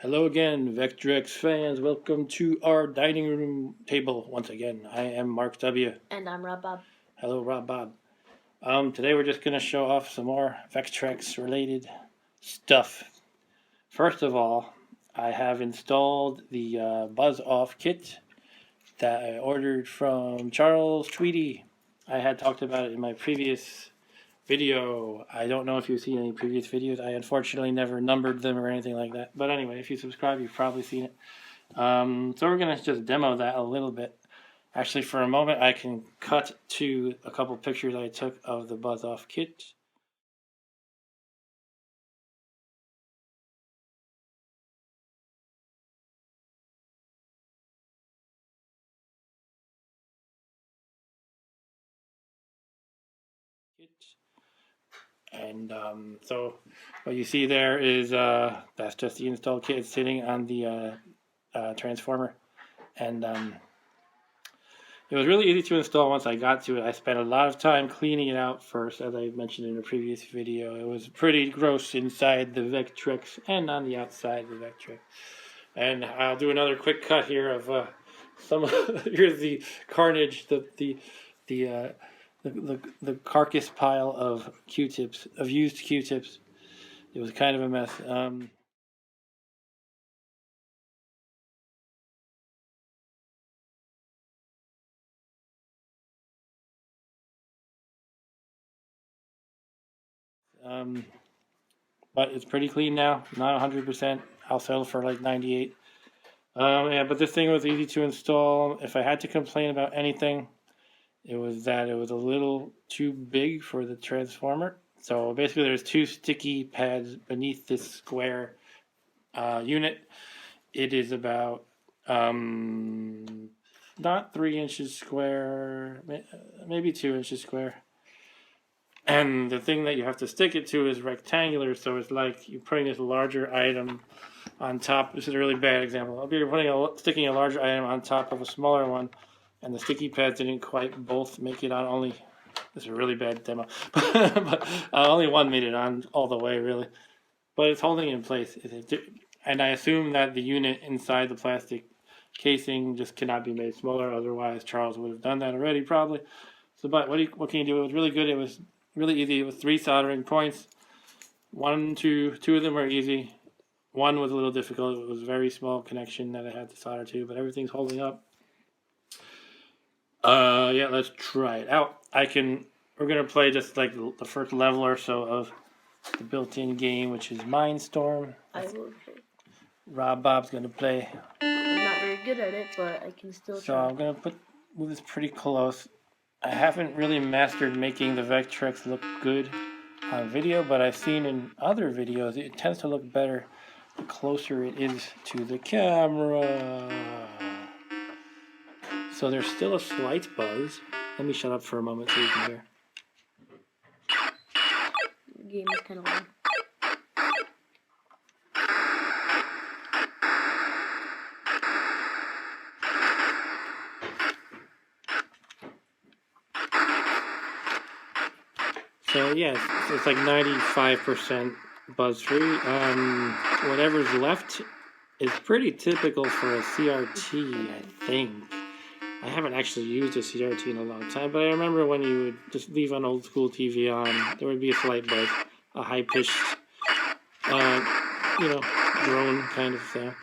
Hello again, Vectrex fans. Welcome to our dining room table once again. I am Mark W. And I'm Rob Bob. Hello, Rob Bob. Today we're just going to show off some more Vectrex related stuff. First of all, I have installed the Buzz Off kit that I ordered from Charles Tweedy. I had talked about it in my previous video. I don't know if you've seen any previous videos. I unfortunately never numbered them or anything like that. But anyway, if you subscribe, you've probably seen it. So we're going to just demo that a little bit. Actually, for a moment, I can cut to a couple pictures I took of the Buzz Off kit. And so what you see there is that's just the installed kit. It's sitting on the transformer, and it was really easy to install once I got to it. I spent a lot of time cleaning it out first, as I mentioned in a previous video. It was pretty gross inside the Vectrex and on the outside of the Vectrex. And I'll do another quick cut here of some. Here's the carnage, the carcass pile of Q-tips, of used Q-tips. It was kind of a mess. But it's pretty clean now. Not 100%. I'll settle for like 98. Yeah, but this thing was easy to install. If I had to complain about anything, it was that it was a little too big for the transformer. So basically there's two sticky pads beneath this square unit. It is about not 3 inches square, maybe 2 inches square. And the thing that you have to stick it to is rectangular, so it's like you're putting this larger item on top. This is a really bad example. You're sticking a larger item on top of a smaller one, and the sticky pads didn't quite both make it on. Only this is a really bad demo, but only one made it on all the way, really. But it's holding it in place, and I assume that the unit inside the plastic casing just cannot be made smaller. Otherwise, Charles would have done that already, probably. So, but what can you do? It was really good. It was really easy. It was 3 soldering points. Two of them were easy. One was a little difficult. It was a very small connection that I had to solder to, but everything's holding up. Yeah, let's try it out. We're gonna play just like the first level or so of the built-in game, which is Mindstorm. I will play. Rob Bob's gonna play. I'm not very good at it, but I can still try. So I'm gonna move this pretty close. I haven't really mastered making the Vectrex look good on video, but I've seen in other videos it tends to look better the closer it is to the camera. So there's still a slight buzz. Let me shut up for a moment so you can hear. The game is kind of long. So yeah, it's like 95% buzz free. Whatever's left is pretty typical for a CRT, I think. I haven't actually used a CRT in a long time, but I remember when you would just leave an old school TV on, there would be a slight buzz, a high-pitched, drone kind of sound.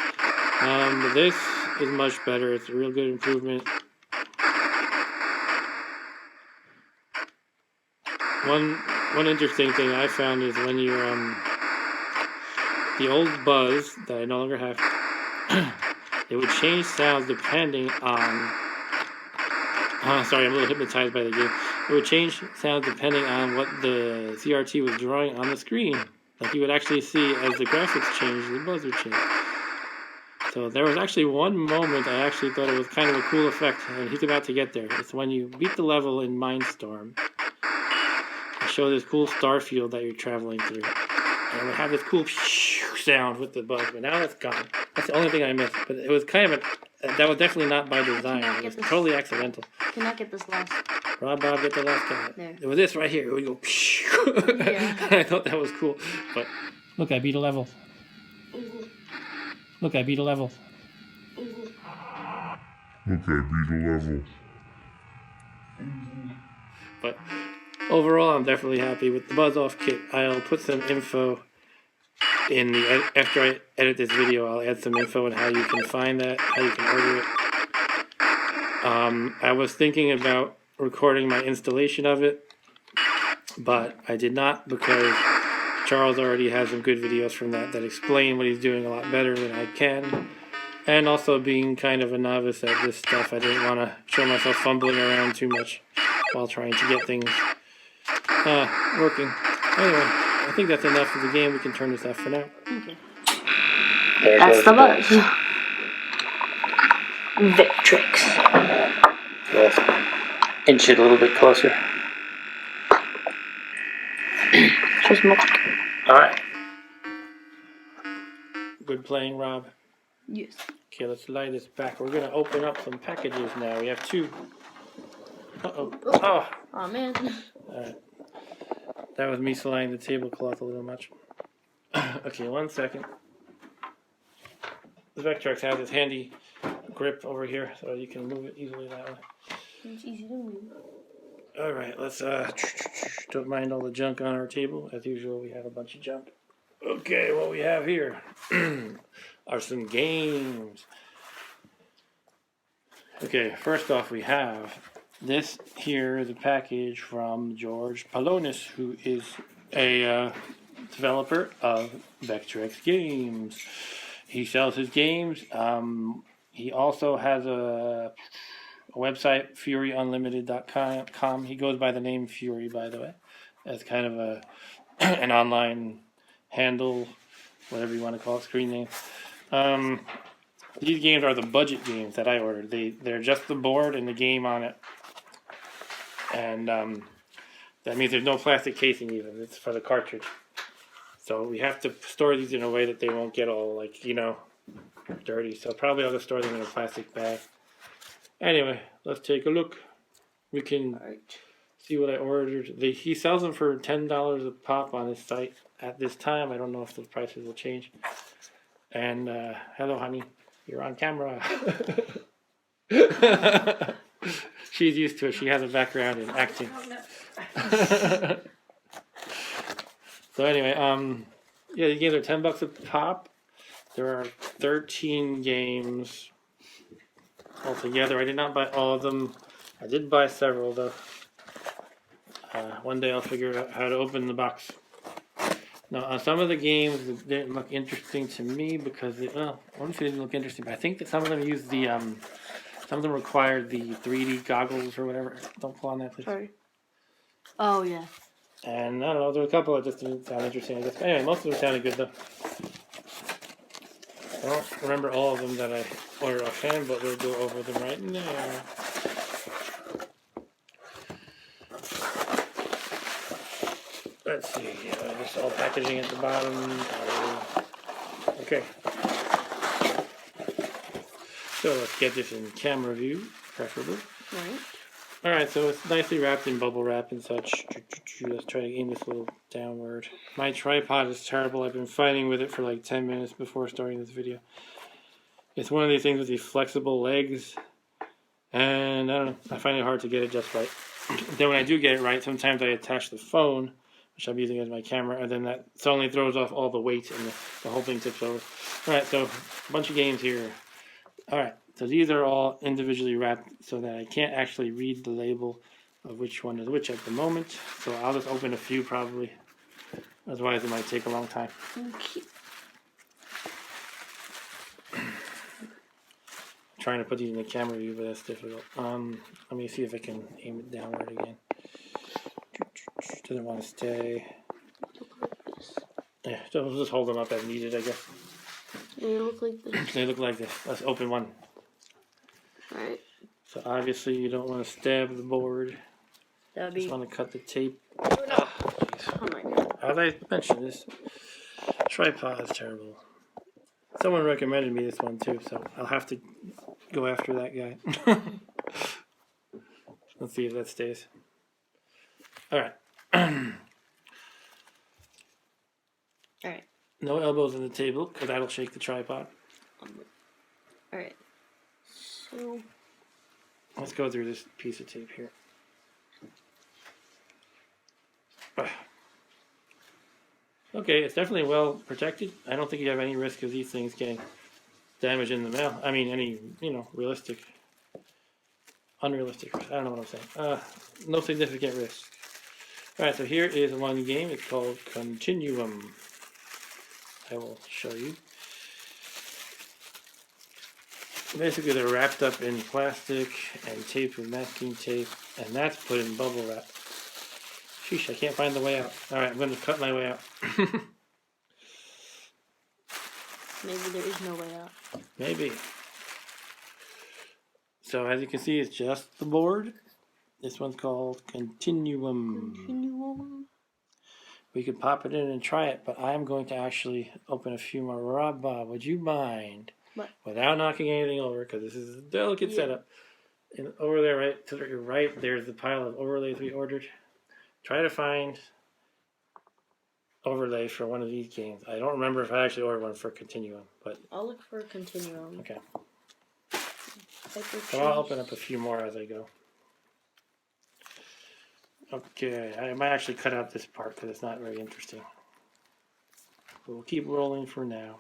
But this is much better. It's a real good improvement. One interesting thing I found is when you the old Buzz that I no longer have, it would change sounds depending on. Sorry, I'm a little hypnotized by the game. It would change sounds depending on what the CRT was drawing on the screen. Like you would actually see as the graphics changed, the Buzz would change. So there was actually one moment I actually thought it was kind of a cool effect, and he's about to get there. It's when you beat the level in Mindstorm. Show this cool star field that you're traveling through, and we have this cool sound with the buzz, but now it's gone. That's the only thing I missed, but it was kind of that was definitely not by design. It was totally accidental. Can I get this last? Rob Bob, get the last guy. There. It was this right here. We go. Yeah. I thought that was cool, but look, I beat a level. Look, I beat a level. But overall, I'm definitely happy with the Buzz Off kit. I'll put some info in the after I edit this video. I'll add some info on how you can find that, how you can order it. I was thinking about recording my installation of it, but I did not because Charles already has some good videos from that explain what he's doing a lot better than I can. And also being kind of a novice at this stuff, I didn't want to show myself fumbling around too much while trying to get things working. Anyway, I think that's enough of the game. We can turn this off for now. Okay. That's the Buzz. Vectrex. Yes. Inch it a little bit closer. Just more. Alright. Good playing, Rob. Yes. Okay, let's light this back. We're going to open up some packages now. We have 2. Uh-oh. Oh. Oh, man. Alright. That was me sliding the tablecloth a little much. Okay, 1 second. The Vectrex has this handy grip over here, so you can move it easily that way. It's easy to move. Alright, let's, don't mind all the junk on our table. As usual, we have a bunch of junk. Okay, what we have here are some games. Okay, first off, we have this here is a package from George Pelonis, who is a developer of Vectrex games. He sells his games. He also has a website, FuryUnlimited.com. He goes by the name Fury, by the way, as kind of an online handle, whatever you want to call it, screen name. These games are the budget games that I ordered. They're just the board and the game on it. And that means there's no plastic casing even. It's for the cartridge. So we have to store these in a way that they won't get all, like, dirty. So probably I'll just store them in a plastic bag. Anyway, let's take a look. We can see what I ordered. He sells them for $10 a pop on his site at this time. I don't know if the prices will change. And hello, honey. You're on camera. She's used to it. She has a background in acting. So anyway, yeah, the games are $10 a pop. There are 13 games altogether. I did not buy all of them. I did buy several though. One day I'll figure out how to open the box. Now, some of the games didn't look interesting to me because I wouldn't say they didn't look interesting, but I think that some of them use the some of them required the 3D goggles or whatever. Don't pull on that, please. Sorry. Oh yeah. And I don't know, there were a couple that just didn't sound interesting, I guess. But anyway, most of them sounded good though. I don't remember all of them that I ordered offhand, but we'll go over them right now. Let's see, just all packaging at the bottom. Okay. So let's get this in camera view, preferably. Right. Alright, so it's nicely wrapped in bubble wrap and such. Let's try to aim this a little downward. My tripod is terrible. I've been fighting with it for like 10 minutes before starting this video. It's one of these things with these flexible legs. And I don't know, I find it hard to get it just right. Then when I do get it right, sometimes I attach the phone, which I'm using as my camera, and then that suddenly throws off all the weight and the whole thing tips over. Alright, so a bunch of games here. Alright, so these are all individually wrapped so that I can't actually read the label of which one is which at the moment. So I'll just open a few probably. Otherwise it might take a long time. Okay. Trying to put these in the camera view, but that's difficult. Let me see if I can aim it downward again. Doesn't want to stay. Yeah, so we'll just hold them up as needed, I guess. They look like this. They look like this. Let's open one. Alright. So obviously you don't want to stab the board. That'd be. Just want to cut the tape. Oh my god. As I mentioned, this tripod is terrible. Someone recommended me this one too, so I'll have to go after that guy. Let's see if that stays. Alright. Alright. No elbows on the table, because that'll shake the tripod. Alright. So. Let's go through this piece of tape here. Okay, it's definitely well protected. I don't think you have any risk of these things getting damaged in the mail. I mean, any, realistic, unrealistic, I don't know what I'm saying. No significant risk. Alright, so here is one game. It's called Continuum. I will show you. Basically, they're wrapped up in plastic and taped with masking tape, and that's put in bubble wrap. Sheesh, I can't find the way out. Alright, I'm going to cut my way out. Maybe there is no way out. Maybe. So, as you can see, it's just the board. This one's called Continuum. Continuum. We could pop it in and try it, but I'm going to actually open a few more. Rob Bob, would you mind? What? Without knocking anything over, because this is a delicate setup. And over there, right to your right, there's the pile of overlays we ordered. Try to find overlays for one of these games. I don't remember if I actually ordered one for Continuum, but I'll look for Continuum. okay. So I'll open up a few more as I go. Okay, I might actually cut out this part because it's not very interesting. But we'll keep rolling for now.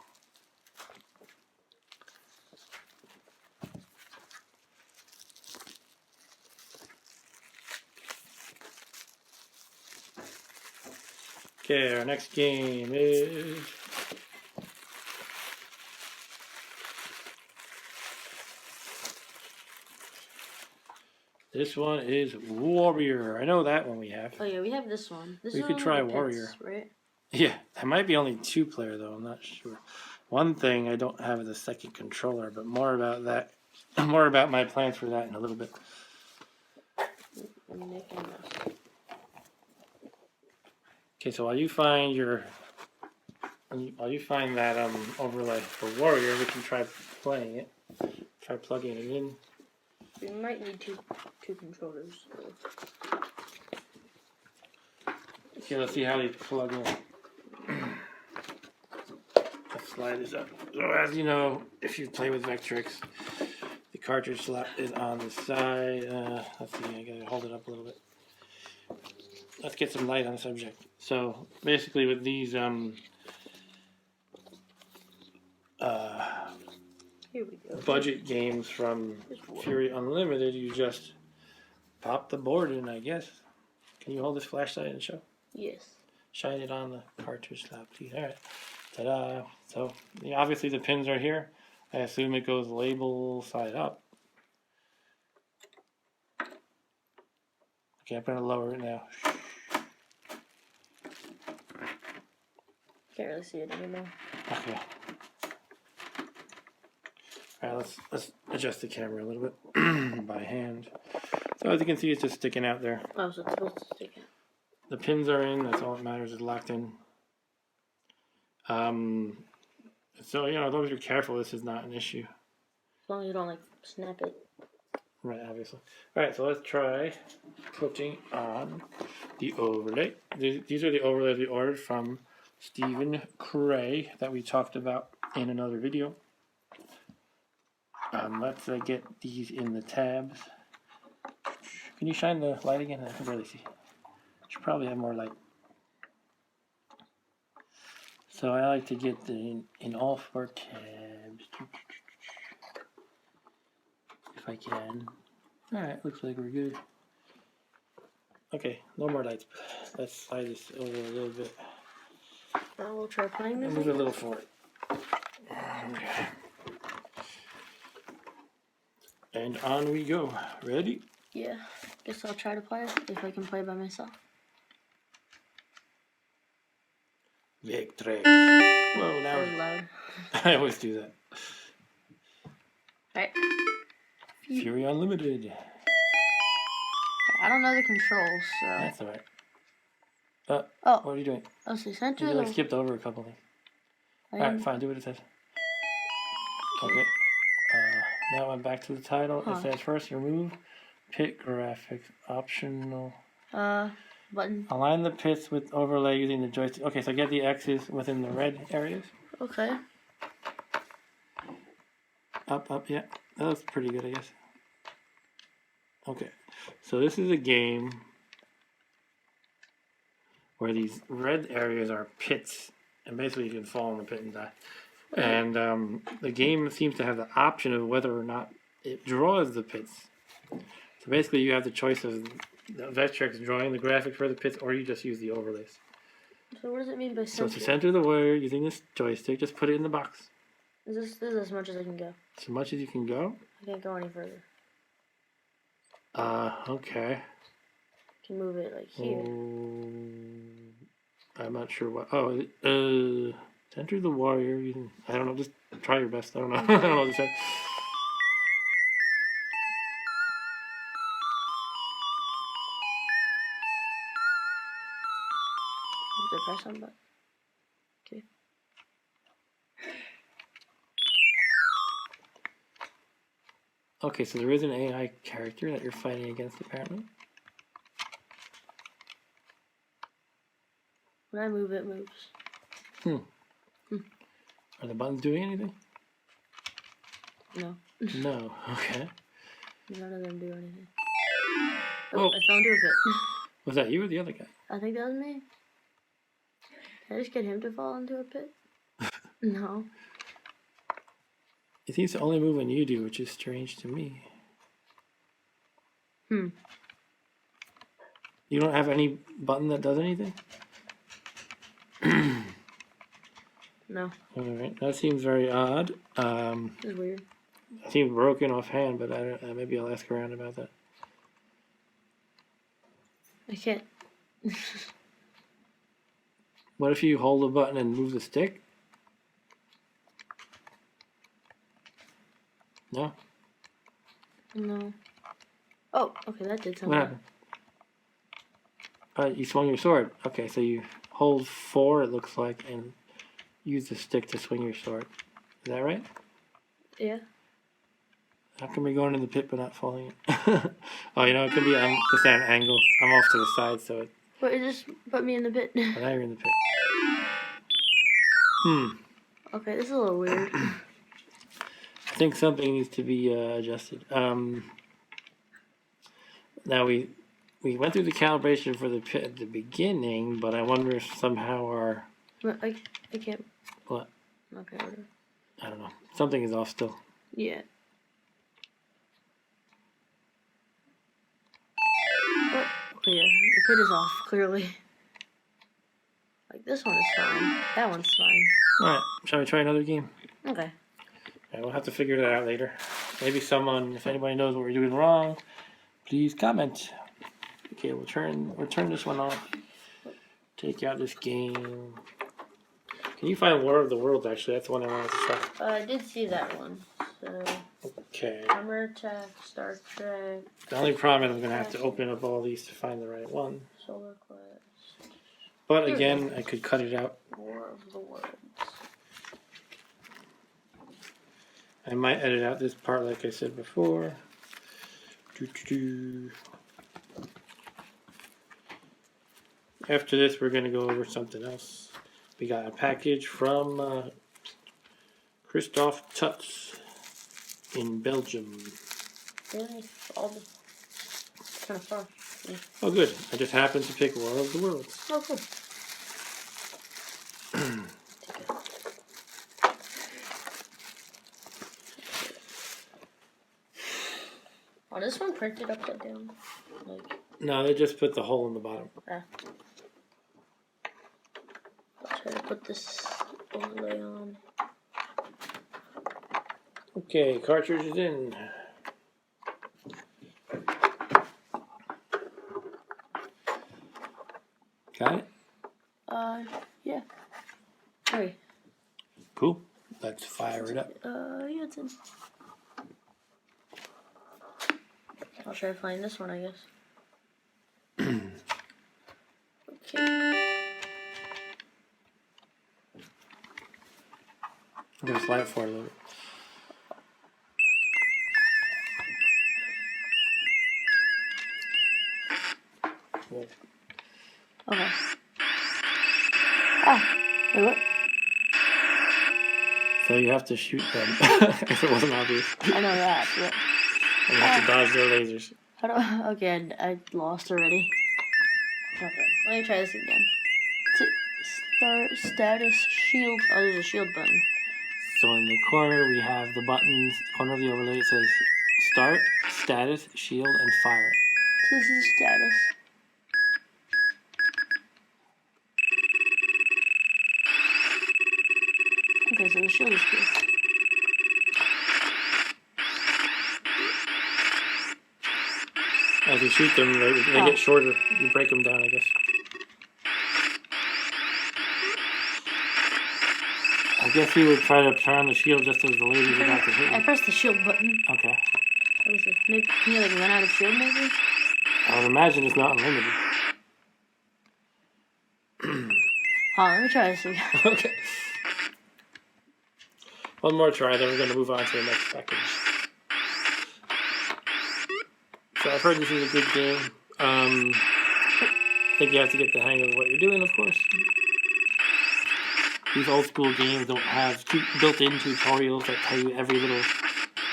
Okay, our next game is this one is Warrior. I know that one we have. Oh yeah, we have this one. This We is could one try with the Warrior. pits, right? Yeah, it might be only 2-player though, I'm not sure. One thing I don't have is a second controller, but more about that, more about my plans for that in a little bit. Okay, so while you find that overlay for Warrior, we can try playing it. Try plugging it in. We might need two controllers. Okay, let's see how they plug in. Let's slide this up. So as you know, if you play with Vectrex, the cartridge slot is on the side. Let's see, I gotta hold it up a little bit. Let's get some light on the subject. So basically with these Here we go. budget games from FuryUnlimited, you just pop the board in, I guess. Can you hold this flashlight and show? Yes. Shine it on the cartridge slot, please. Alright. Ta-da. So, obviously the pins are here. I assume it goes label side up. Okay, I'm going to lower it now. Can't really see it anymore. Okay. Alright, let's adjust the camera a little bit by hand. So as you can see, it's just sticking out there. Oh, so it's supposed to stick out. The pins are in. That's all that matters. Is locked in. So as long as you're careful, this is not an issue. As long as you don't snap it. Right, obviously. All right, so let's try putting on the overlay. These are the overlays we ordered from Stephen Cray that we talked about in another video. Let's get these in the tabs. Can you shine the light again? I can barely see. Should probably have more light. So I like to get the in all 4 tabs. If I can. Alright, looks like we're good. Okay, no more lights. Let's slide this over a little bit. Now we'll try playing this. Move a little forward. Okay. And on we go. Ready? Yeah. Guess I'll try to play it if I can play by myself. Vectrex. Whoa, That was loud. I always do that. Alright. FuryUnlimited. I don't know the controls, so. That's alright. Oh. What are you doing? Oh, so center You the... skipped over a couple things. Alright, fine, do what it says. Okay. Now I'm back to the title. It says first remove pit graphics. Optional. Button. Align the pits with overlay using the joystick. Okay, so get the X's within the red areas. Okay. Up, yeah. That looks pretty good, I guess. Okay. So this is a game where these red areas are pits, and basically you can fall in the pit and die. And the game seems to have the option of whether or not it draws the pits. So basically you have the choice of the Vectrex drawing the graphic for the pits, or you just use the overlays. So what does it mean by So center? to center the wire using this joystick, just put it in the box. This is as much as I can go. As much as you can go? I can't go any further. Okay. I can move it like here. I'm not sure what. Center the wire. You can, I don't know. Just try your best. I don't know. I don't know what to say. Did I press on button? Okay. Okay, so there is an AI character that you're fighting against, apparently. When I move, it moves. Are the buttons doing anything? No. No. Okay. None of them do anything. Oh. I fell into a pit. Was that you or the other guy? I think that was me. Did I just get him to fall into a pit? No. It seems to only move when you do, which is strange to me. You don't have any button that does anything? No. Alright, that seems very odd. It's weird. It seems broken offhand, but I don't, maybe I'll ask around about that. I can't. What if you hold the button and move the stick? No? No. Oh, okay, that did What something. happened? You swung your sword. Okay, so you hold 4, it looks like, and use the stick to swing your sword. Is that right? Yeah. How come you're going in the pit but not falling in? Oh, you know, it could be just at an angle. I'm off to the side, so it... But it just put me in the pit. Oh, now you're in the pit. Okay, this is a little weird. I think something needs to be adjusted. Now we went through the calibration for the pit at the beginning, but I wonder if somehow our... But I can't. What? Okay, whatever. I don't know. Something is off still. Yeah. What? Okay, yeah. The pit is off, clearly. Like, this one is fine. That one's fine. Alright, shall we try another game? Okay. Yeah, we'll have to figure that out later. Maybe someone, if anybody knows what we're doing wrong, please comment. Okay, we'll turn this one off. Take out this game. Can you find War of the Worlds, actually? That's the one I wanted to try. I did see that one. So, Okay. Armor Attack, Star Trek, The only problem is I'm going to have to open up all these to find the right one. Solar Quest, But again, I could cut it out. War of the Worlds. I might edit out this part like I said before. After this, we're going to go over something else. We got a package from Kristof Tuts in Belgium. Really? All the... kind of far. Yeah. Oh, good. I just happened to pick War of the Worlds. Oh, cool. Oh, this one printed upside down. Like, No, they just put the hole in the bottom. I'll try to put this overlay on. Okay, cartridge is in. Got it? Yeah. Hey. Cool. Let's fire it up. Yeah, it's in. I'll try to find this one, I guess. Okay. I'm going to slide it forward a little bit. Cool. Okay. Ah, wait, what? So you have to shoot them. If it wasn't obvious. I know that, but... And you have to dodge their lasers. How do I... Okay, I lost already. Okay, let me try this again. Start status shield. Oh, there's a shield button. So in the corner we have the buttons. The corner of the overlay it says start, status, shield, and fire. So this is status. Okay, so the shield is good. As you shoot them, they get shorter. You break them down, I guess. I guess you would try to turn on the shield just as the lady's about to hit I you. pressed the shield button. Okay. What is it? Maybe, can you like run out of shield maybe? I would imagine it's not unlimited. Let me try this again. Okay. One more try, then we're going to move on to the next package. So I've heard this is a good game. I think you have to get the hang of what you're doing, of course. These old school games don't have built-in tutorials that tell you every little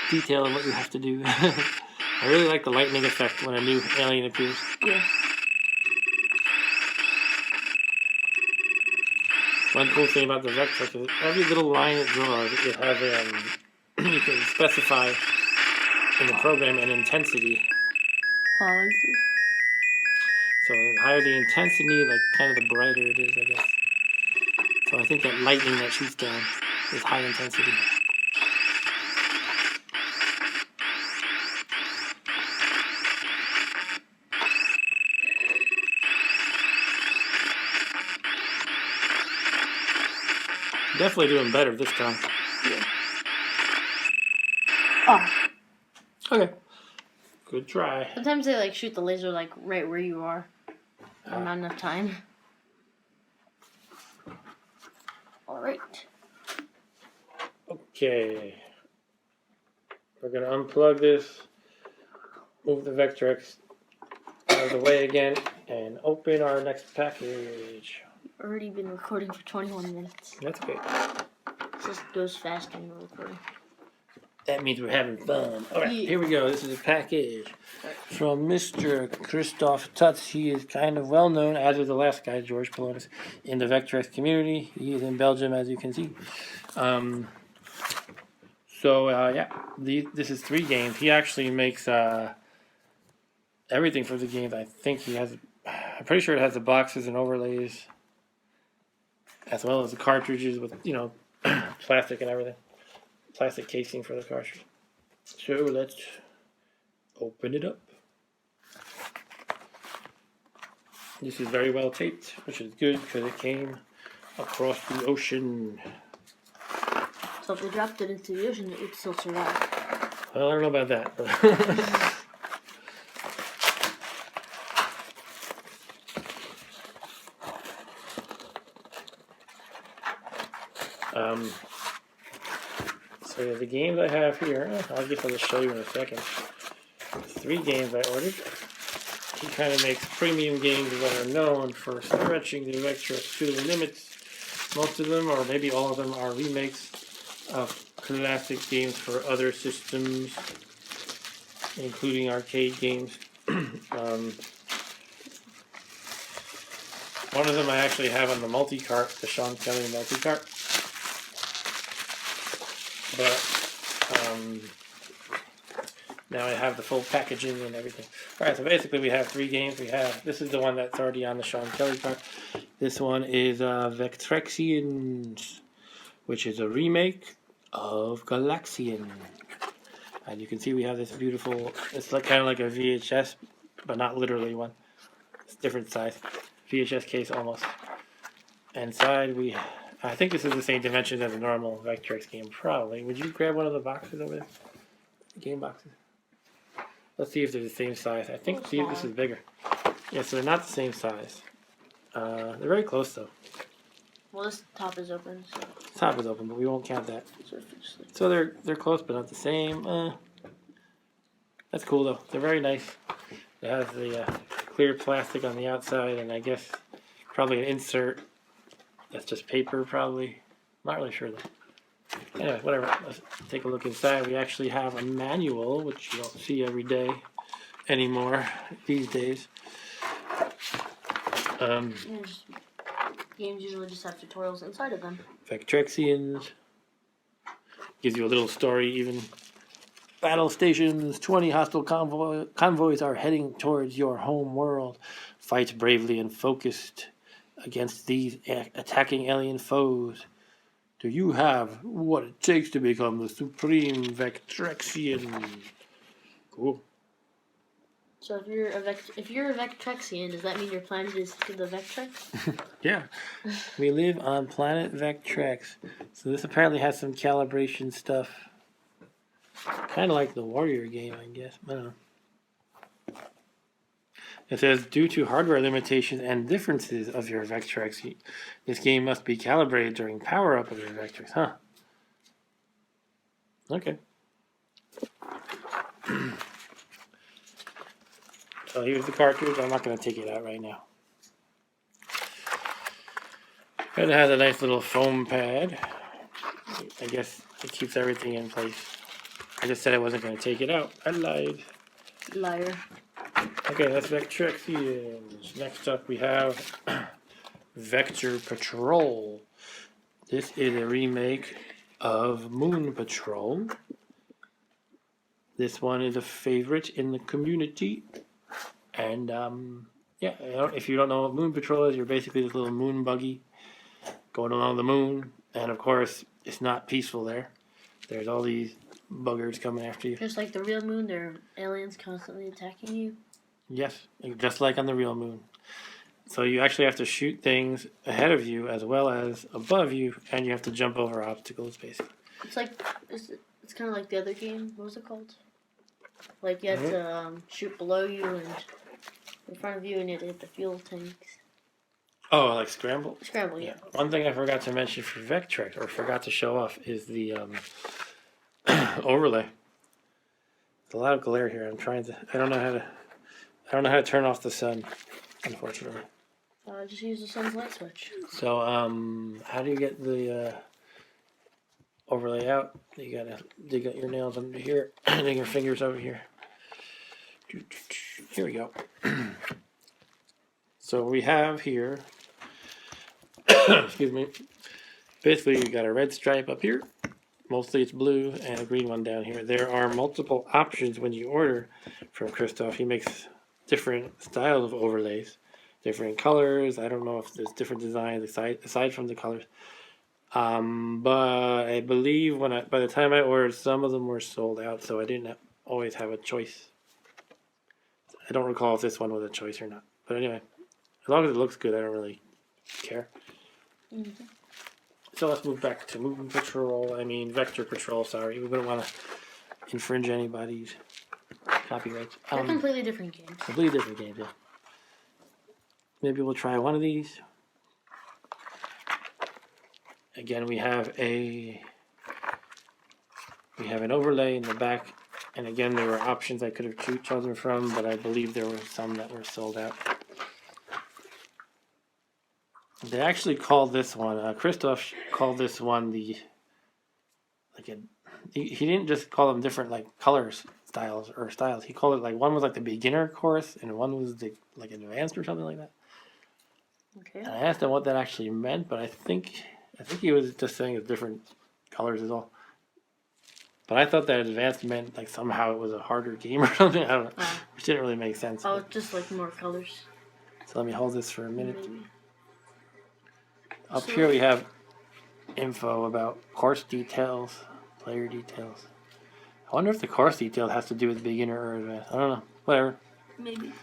detail of what you have to do. I really like the lightning effect when a new alien appears. Yeah. One cool thing about the Vectrex is every little line it draws, it has you can specify in the program an intensity. What is this? So the higher the intensity, like kind of the brighter it is, I guess. So I think that lightning that shoots down is high intensity. Definitely doing better this time. Yeah. Oh. Okay. Good try. Sometimes they like shoot the laser like right where you are. Not enough time. Alright. Okay. We're going to unplug this, move the Vectrex out of the way again, and open our next package. Already been recording for 21 minutes. That's okay. It just goes fast when we're recording. That means we're having fun. Alright, Yeah. here we go. This is a package from Mr. Kristof Tuts. He is kind of well known, as is the last guy, George Pelonis, in the Vectrex community. He is in Belgium, as you can see. This is 3 games. He actually makes everything for the games. I think he has, I'm pretty sure it has the boxes and overlays, as well as the cartridges with, plastic and everything. Plastic casing for the cartridge. So let's open it up. This is very well taped, which is good because it came across the ocean. So if we dropped it into the ocean, it would still survive. Well, I don't know about that. But so the games I have here, I guess I'll just show you in a second. 3 games I ordered. He kind of makes premium games that are known for stretching the Vectrex to the limits. Most of them, or maybe all of them, are remakes of classic games for other systems, including arcade games. One of them I actually have on the multi-cart, the Sean Kelly multi-cart. But now I have the full packaging and everything. Alright, so basically we have 3 games. This is the one that's already on the Sean Kelly cart. This one is Vectrexians, which is a remake of Galaxian. And you can see we have this beautiful, it's like kind of like a VHS, but not literally one. It's different size. VHS case almost. Inside I think this is the same dimensions as a normal Vectrex game, probably. Would you grab one of the boxes over there? The game boxes. Let's see if they're the same size. I think this is bigger. Yeah, so they're not the same size. They're very close though. Well, this top is open, so. Top is open, but we won't count that. So they're close, but not the same. That's cool though. They're very nice. It has the clear plastic on the outside, and I guess probably an insert. That's just paper, probably. Not really sure though. Anyway, whatever. Let's take a look inside. We actually have a manual, which you don't see every day anymore these days. Games usually just have tutorials inside of them. Vectrexians. Gives you a little story even. Battle stations. 20 hostile convoys are heading towards your home world. Fight bravely and focused against these attacking alien foes. Do you have what it takes to become the supreme Vectrexian? Cool. So if you're a Vectrexian, does that mean your planet is the Vectrex? Yeah. We live on planet Vectrex. So this apparently has some calibration stuff. Kind of like the Warrior game, I guess. I don't know. It says, due to hardware limitations and differences of your Vectrex, this game must be calibrated during power-up of your Vectrex. Huh. Okay. So here's the cartridge. I'm not going to take it out right now. It has a nice little foam pad. I guess it keeps everything in place. I just said I wasn't going to take it out. I lied. Liar. Okay, that's Vectrexians. Next up we have Vector Patrol. This is a remake of Moon Patrol. This one is a favorite in the community. And, yeah, if you don't know what Moon Patrol is, you're basically this little moon buggy going along the moon. And, of course, it's not peaceful there. There's all these buggers coming after you. Just like the real moon, there are aliens constantly attacking you. Yes, just like on the real moon. So you actually have to shoot things ahead of you as well as above you, and you have to jump over obstacles, basically. It's like it's kind of like the other game. What was it called? Like you had to shoot below you and in front of you, and you had to hit the fuel tanks. Oh, like Scramble? Scramble, yeah. One thing I forgot to mention for Vectrex, or forgot to show off, is the overlay. There's a lot of glare here. I don't know how to turn off the sun, unfortunately. Just use the sun's light switch. So, how do you get the overlay out? You gotta dig out your nails under here, dig your fingers over here. Here we go. So we have here, excuse me, basically you got a red stripe up here. Mostly it's blue, and a green one down here. There are multiple options when you order from Kristof. He makes different styles of overlays, different colors. I don't know if there's different designs aside from the colors. But I believe by the time I ordered, some of them were sold out, so I didn't always have a choice. I don't recall if this one was a choice or not. But anyway, as long as it looks good, I don't really care. Mm-hmm. So let's move back to Vector Patrol, sorry. We wouldn't want to infringe anybody's copyrights. They're completely different games. Completely different games, yeah. Maybe we'll try one of these. Again, we have an overlay in the back, and again, there were options I could have chosen from, but I believe there were some that were sold out. They actually called this one, Kristof called this one he didn't just call them different styles. He called it one was like the beginner course and one was the advanced or something like that. Okay. And I asked him what that actually meant, but I think he was just saying it's different colors is all. But I thought that advanced meant somehow it was a harder game or something. I don't know. Which didn't really make sense. Oh, just more colors. So let me hold this for a minute. Maybe. Up here we have info about course details, player details. I wonder if the course detail has to do with beginner or advanced. I don't know. Whatever. Maybe.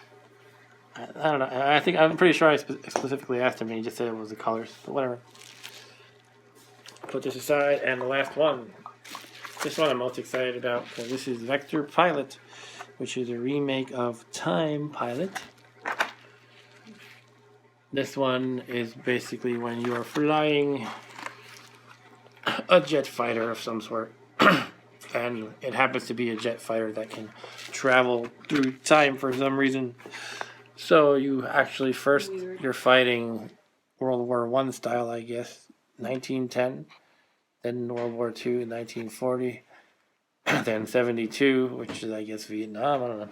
I don't know. I'm pretty sure I specifically asked him and he just said it was the colors. But whatever. Put this aside, and the last one. This one I'm most excited about because this is Vector Pilot, which is a remake of Time Pilot. This one is basically when you are flying a jet fighter of some sort. And it happens to be a jet fighter that can travel through time for some reason. So you actually you're fighting World War I style, I guess, 1910. then World War II in 1940, then 72, which is I guess Vietnam. I don't know.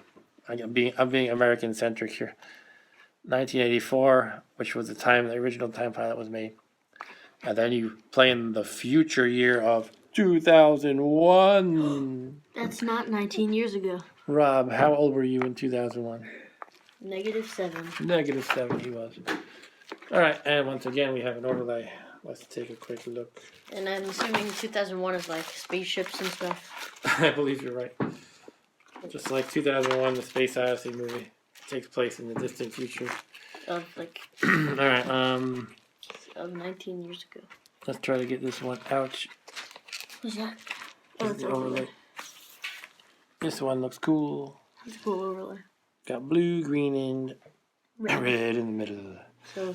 I'm being American centric here. 1984, which was the original time pilot was made. And then you play in the future year of 2001. That's not 19 years ago. Rob, how old were you in 2001? -7. -7 he was. Alright, and once again we have an overlay. Let's take a quick look. And I'm assuming 2001 is like spaceships and stuff. I believe you're right. Just like 2001, the Space Odyssey movie takes place in the distant future. Of like... Alright, of 19 years ago. let's try to get this one out. What's that? This Oh, is the overlay. This one looks cool. It's a cool overlay. Got blue, green, and red in the middle.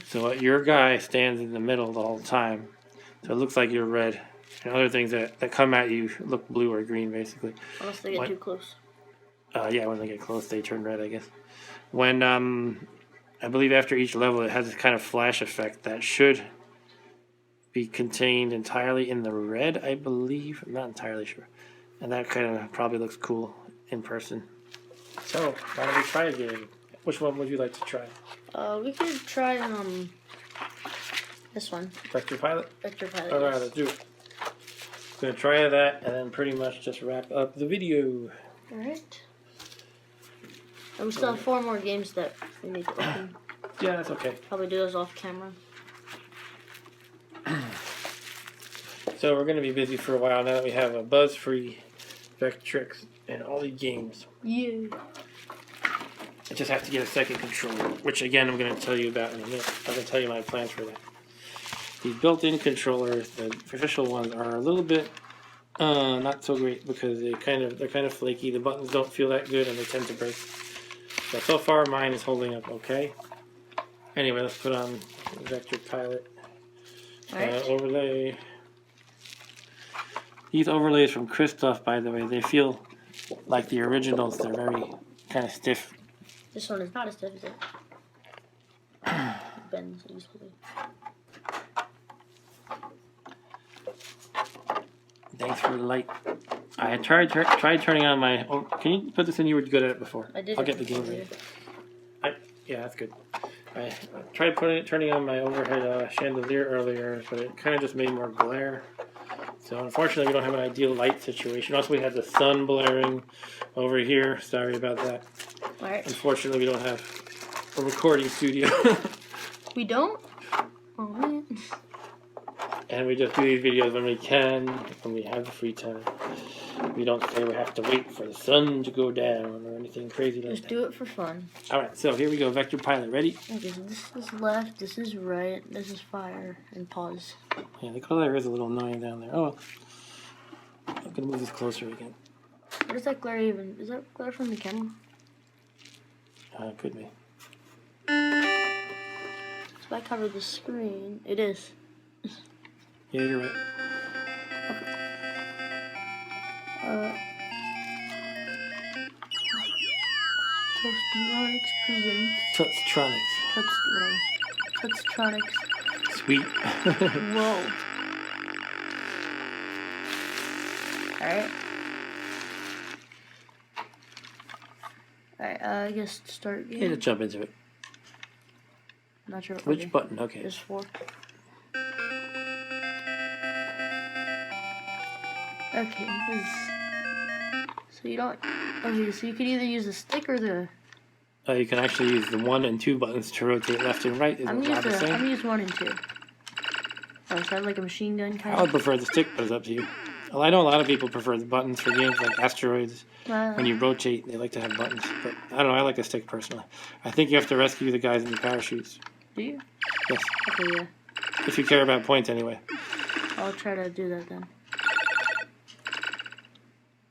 So your guy stands in the middle the whole time. So it looks like you're red. And other things that come at you look blue or green, basically. Unless they get too close. Yeah, when they get close, they turn red, I guess. When, I believe after each level, it has this kind of flash effect that should be contained entirely in the red, I believe. I'm not entirely sure. And that kind of probably looks cool in person. So, why don't we try a game? Which one would you like to try? We could try, this one. Vector Pilot? Vector Pilot, Alright, yes. let's do it. I'm going to try that and then pretty much just wrap up the video. Alright. And we still have 4 more games that we need to open. Yeah, that's okay. Probably do those off camera. So we're going to be busy for a while now that we have a buzz-free Vectrex and all the games. Yeah. I just have to get a second controller, which again I'm going to tell you about in a minute. I'm going to tell you my plans for that. The built-in controllers, the official ones, are a little bit not so great because they're kind of flaky. The buttons don't feel that good and they tend to break. So far mine is holding up okay. Anyway, let's put on Vector Pilot overlay. These overlays from Kristof, by the way, they feel like the originals. They're very kind of stiff. This one is not as stiff as it bends easily. Thanks for the light. I tried turning on my... Oh, can you put this in? You were good at it before. I did. I'll get the game ready. Yeah, that's good. I tried turning on my overhead chandelier earlier, but it kind of just made more glare. So unfortunately, we don't have an ideal light situation. Also, we had the sun blaring over here. Sorry about that. Alright. Unfortunately, we don't have a recording studio. We don't? Oh, man. And we just do these videos when we can, when we have the free time. We don't say we have to wait for the sun to go down or anything crazy like that. Just do it for fun. Alright, so here we go. Vector Pilot. Ready? Okay, so this is left, this is right, this is fire, and pause. Yeah, the color is a little annoying down there. Oh, I'm going to move this closer again. What is that glare even? Is that glare from the camera? Could be. If I cover the screen, it is. Yeah, you're right. Toastronics presents. Tutstronics. Tutstronics. Sweet. Whoa. Alright. Alright, I guess start game. Yeah, let's jump into it. Not sure what Which button? Okay. There's 4. Okay, so you don't... Okay, so you could either use the stick or the... You can actually use the 1 and 2 buttons to rotate left and right. I'm gonna use 1 and 2. Oh, is that like a machine gun kind I would prefer the stick, but it's up to you. Well, I know a lot of people prefer the buttons for games like Asteroids. When you rotate, they like to have buttons. But I don't know, I like a stick personally. I think you have to rescue the guys in the parachutes. Do you? Yes. Okay, yeah. If you care about points anyway. I'll try to do that then.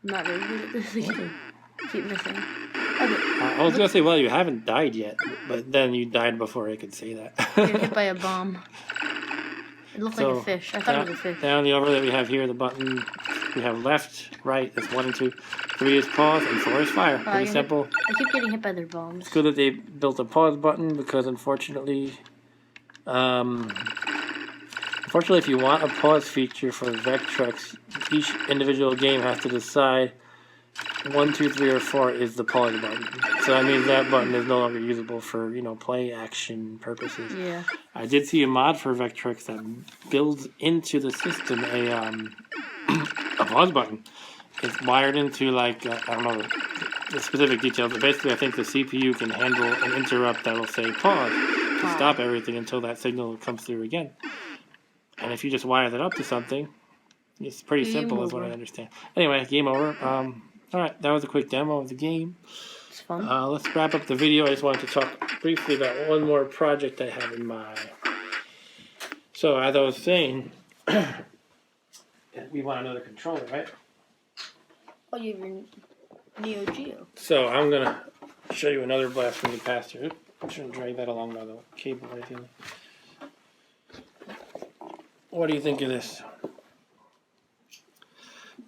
I'm not very good at this again. Keep missing. Okay. I was going to say, well, you haven't died yet. But then you died before I could say that. Get hit by a bomb. It looked like a fish. I thought it was a fish. Down the overlay we have here, the button, we have left, right, that's 1 and 2. 3 is pause, and 4 is fire. Pretty simple. I keep getting hit by their bombs. It's good that they built a pause button, because unfortunately, the Unfortunately, if you want a pause feature for Vectrex, each individual game has to decide 1, 2, 3, or 4 is the pause button. So that means that button is no longer usable for, play action purposes. Yeah. I did see a mod for Vectrex that builds into the system a pause button. It's wired into, like, I don't know the specific details, but basically I think the CPU can handle an interrupt that will say pause to stop everything until that signal comes through again. And if you just wire that up to something, it's pretty simple is what I understand. Anyway, game over. Alright, that was a quick demo of the game. It's fun. Let's wrap up the video. I just wanted to talk briefly about one more project I have in mind. So, as I was saying, we want another controller, right? Oh, you have your Neo Geo. So, I'm going to show you another blast from the past here. I shouldn't drag that along by the cable right here. What do you think of this?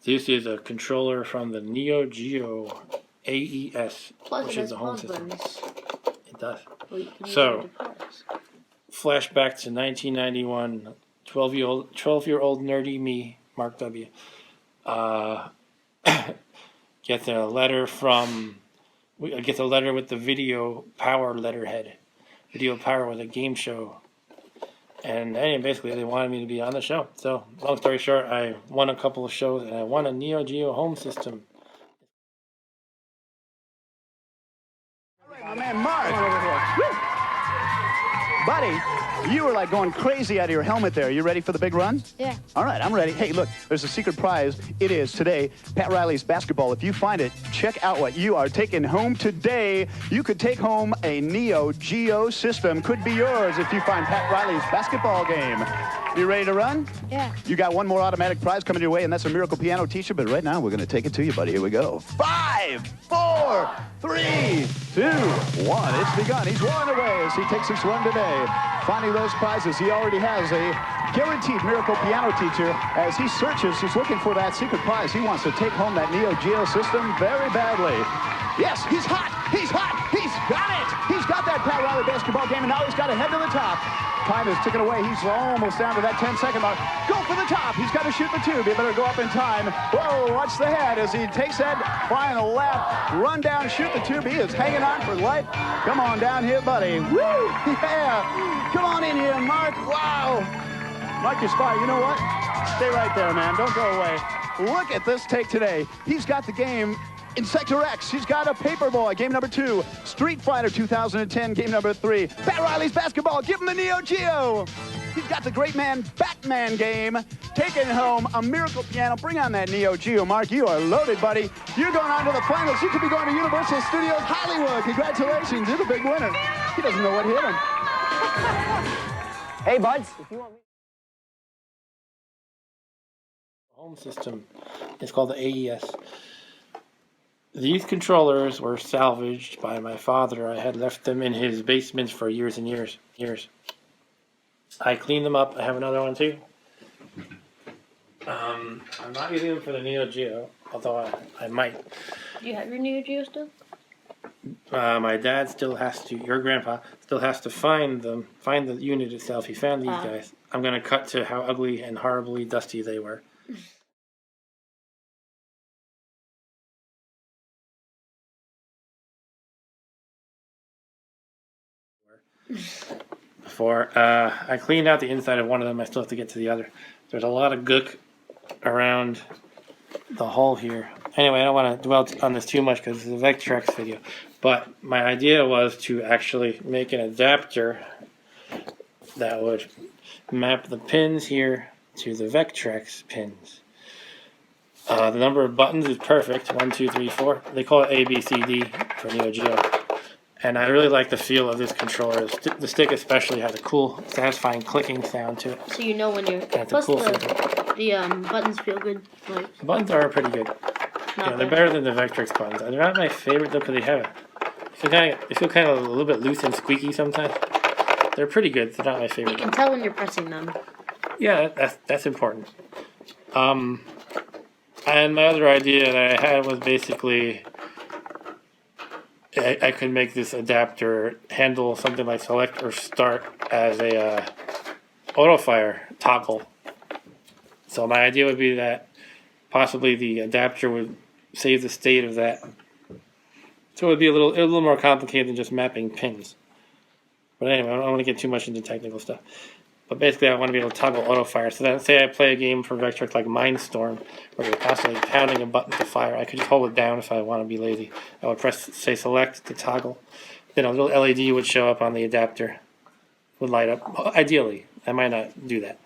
This is a controller from the Neo Geo AES, which is the home system. It does. So, flashback to 1991, 12-year-old nerdy me, Mark W. Gets a letter with the Video Power letterhead. Video Power was a game show. And basically, they wanted me to be on the show. So, long story short, I won a couple of shows, and I won a Neo Geo home system. My man Mark. Buddy, you were like going crazy out of your helmet there. You ready for the big run? Yeah. All right, I'm ready. Hey, look, there's a secret prize. It is today Pat Riley's basketball. If you find it, check out what you are taking home today. You could take home a Neo Geo system. Could be yours if you find Pat Riley's basketball game. You ready to run? Yeah. You got one more automatic prize coming your way, and that's a Miracle Piano teacher. But right now, we're going to take it to you, buddy. Here we go. 5, 4, 3, 2, 1. It's begun. He's rolling away as he takes his run today. Finding those prizes, he already has a guaranteed Miracle Piano teacher. As he searches, he's looking for that secret prize. He wants to take home that Neo Geo system very badly. Yes, he's hot. He's hot. He's got it. He's got that Pat Riley basketball game, and now he's got to head to the top. Time is ticking away. He's almost down to that 10-second mark. Go for the top. He's got to shoot the tube. He better go up in time. Whoa, watch the head as he takes that final lap. Run down, shoot the tube. He is hanging on for life. Come on down here, buddy. Woo! Yeah. Come on in here, Mark. Wow. Mark your spot. You know what? Stay right there, man. Don't go away. Look at this take today. He's got the game in Sector X. He's got a Paperboy, game number 2. Street Fighter 2010, game number 3. Pat Riley's basketball, give him the Neo Geo. He's got the Great Man Batman game. Taking home a Miracle Piano. Bring on that Neo Geo, Mark. You are loaded, buddy. You're going on to the finals. You could be going to Universal Studios Hollywood. Congratulations. You're the big winner. He doesn't know what hit him. Hey, buds. If you want me. Home system. It's called the AES. These controllers were salvaged by my father. I had left them in his basement for years and years. I cleaned them up. I have another one too. I'm not using them for the Neo Geo, although I might. Do you have your Neo Geo still? My dad still has to, your grandpa, still has to find the unit itself. He found these guys. I'm going to cut to how ugly and horribly dusty they were. Before I cleaned out the inside of one of them, I still have to get to the other. There's a lot of gook around the hole here. Anyway, I don't want to dwell on this too much because it's a Vectrex video. But my idea was to actually make an adapter that would map the pins here to the Vectrex pins. The number of buttons is perfect. 1, 2, 3, 4. They call it A, B, C, D for Neo Geo. And I really like the feel of this controller. The stick especially has a cool, satisfying clicking sound to it. So you know when you're... That's a cool the buttons feel good. Like, the buttons are pretty good. Yeah, they're better than the Vectrex buttons. They're not my favorite though because they feel kind of a little bit loose and squeaky sometimes. They're pretty good. They're not my favorite. You can tell when you're pressing them. Yeah, that's important. And my other idea that I had was basically I could make this adapter handle something like select or start as a auto fire toggle. So my idea would be that possibly the adapter would save the state of that. So it would be a little more complicated than just mapping pins. But anyway, I don't want to get too much into technical stuff. But basically, I want to be able to toggle auto fire. So then, say I play a game for Vectrex like Mindstorm, where you're constantly pounding a button to fire. I could just hold it down if I want to be lazy. I would press, say, select to toggle. Then a little LED would show up on the adapter, would light up. Ideally, I might not do that.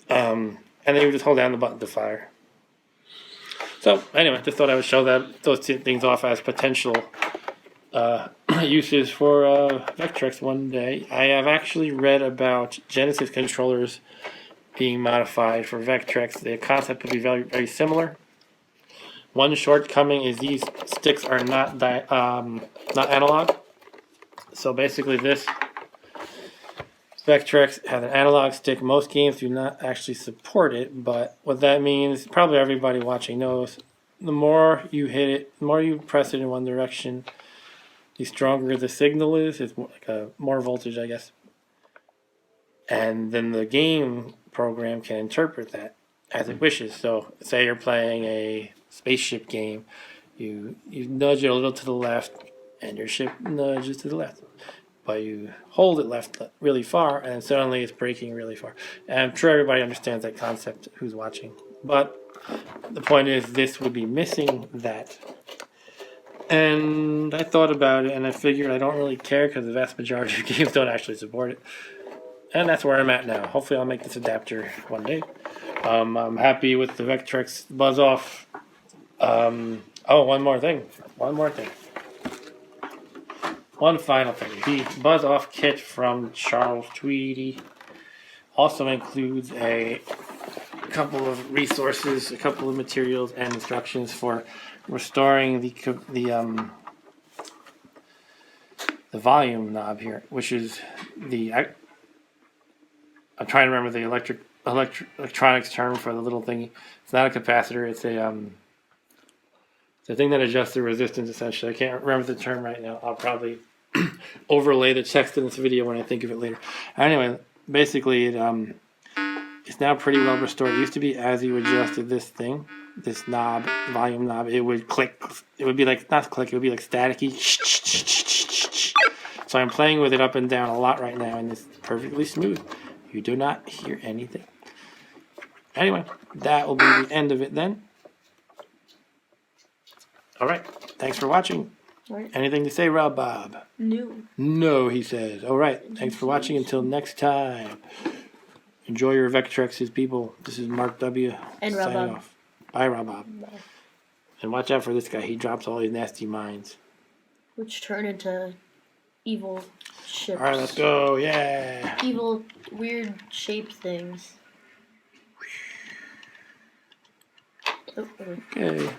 And then you would just hold down the button to fire. So anyway, just thought I would show those two things off as potential uses for Vectrex one day. I have actually read about Genesis controllers being modified for Vectrex. The concept would be very, very similar. One shortcoming is these sticks are not analog. So basically, this Vectrex has an analog stick. Most games do not actually support it, but what that means, probably everybody watching knows, the more you hit it, the more you press it in one direction, the stronger the signal is. It's more voltage, I guess. And then the game program can interpret that as it wishes. So, say you're playing a spaceship game, you nudge it a little to the left, and your ship nudges to the left. But you hold it left really far, and suddenly it's braking really far. And I'm sure everybody understands that concept who's watching. But the point is, this would be missing that. And I thought about it, and I figured I don't really care because the vast majority of games don't actually support it. And that's where I'm at now. Hopefully I'll make this adapter one day. I'm happy with the Vectrex buzz off. One more thing. One final thing. The buzz off kit from Charles Tweedy also includes a couple of resources, a couple of materials, and instructions for restoring the volume knob here, which is I'm trying to remember the electronics term for the little thingy. It's not a capacitor. It's the thing that adjusts the resistance, essentially. I can't remember the term right now. I'll probably overlay the text in this video when I think of it later. Anyway, basically, it's now pretty well restored. It used to be as you adjusted this thing, this knob, volume knob, it would click. It would be like, not click, it would be like staticky. So I'm playing with it up and down a lot right now, and it's perfectly smooth. You do not hear anything. Anyway, that will be the end of it then. Alright, thanks for watching. Right. Anything to say, Rob Bob? No. No, he says. Alright, thanks for watching. Until next time. Enjoy your Vectrexes, people. This is Mark W. And Rob signing Bob. off. Bye, Rob Bob. Bye. And watch out for this guy. He drops all these nasty mines. Which turn into evil ships. Alright, let's go. Yeah. Evil, weird shaped things. Oh, Okay.